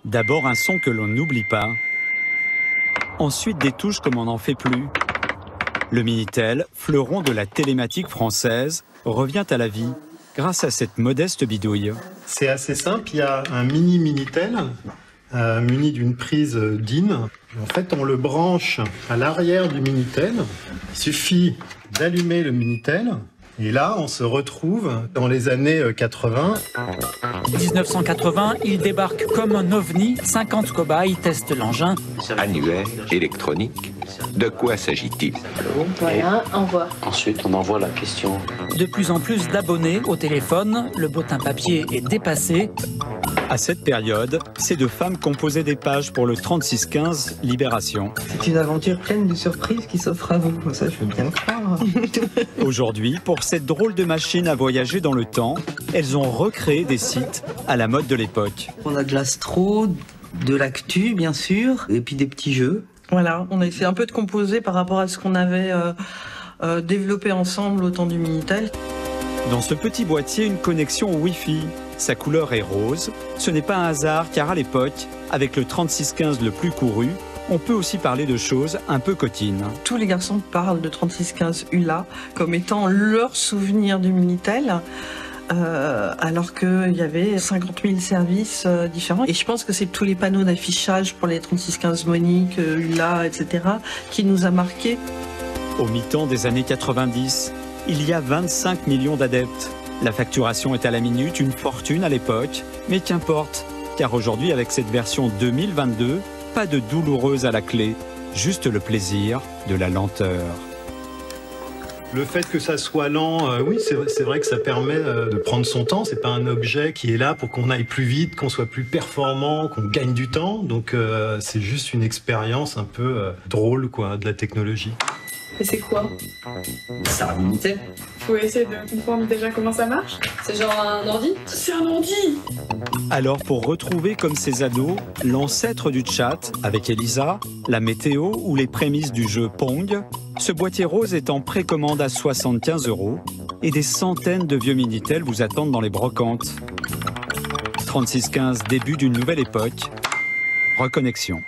D'abord un son que l'on n'oublie pas. Ensuite des touches comme on n'en fait plus. Le Minitel, fleuron de la télématique française, revient à la vie grâce à cette modeste bidouille. C'est assez simple, il y a un mini Minitel muni d'une prise DIN. En fait, on le branche à l'arrière du Minitel. Il suffit d'allumer le Minitel. Et là, on se retrouve dans les années 80. 1980, il débarque comme un ovni. 50 cobayes testent l'engin. Annuaire, électronique, de quoi s'agit-il? Voilà, envoie. Ensuite, on envoie la question. De plus en plus d'abonnés au téléphone, le bottin papier est dépassé. À cette période, ces deux femmes composaient des pages pour le 3615 Libération. C'est une aventure pleine de surprises qui s'offre à vous. Ça, je veux bien le croire. Aujourd'hui, pour cette drôle de machine à voyager dans le temps, elles ont recréé des sites à la mode de l'époque. On a de l'astro, de l'actu, bien sûr, et puis des petits jeux. Voilà, on a essayé un peu de composer par rapport à ce qu'on avait développé ensemble au temps du Minitel. Dans ce petit boîtier, une connexion Wi-Fi. Sa couleur est rose. Ce n'est pas un hasard car à l'époque, avec le 3615 le plus couru, on peut aussi parler de choses un peu coquines. Tous les garçons parlent de 3615 ULA comme étant leur souvenir du Minitel. Alors qu'il y avait 50 000 services différents. Et je pense que c'est tous les panneaux d'affichage pour les 3615 Monique, ULA, etc. qui nous a marqués. Au mi-temps des années 90, il y a 25 millions d'adeptes. La facturation est à la minute, une fortune à l'époque, mais qu'importe, car aujourd'hui avec cette version 2022, pas de douloureuse à la clé, juste le plaisir de la lenteur. Le fait que ça soit lent, oui, c'est vrai que ça permet de prendre son temps. C'est pas un objet qui est là pour qu'on aille plus vite, qu'on soit plus performant, qu'on gagne du temps. Donc c'est juste une expérience un peu drôle, quoi, de la technologie. Et c'est quoi? C'est un Minitel. Faut essayer de comprendre déjà comment ça marche. C'est genre un ordi? C'est un ordi! Alors pour retrouver comme ces ados, l'ancêtre du chat avec Elisa, la météo ou les prémices du jeu Pong, ce boîtier rose est en précommande à 75 € et des centaines de vieux Minitel vous attendent dans les brocantes. 3615, début d'une nouvelle époque. Reconnexion.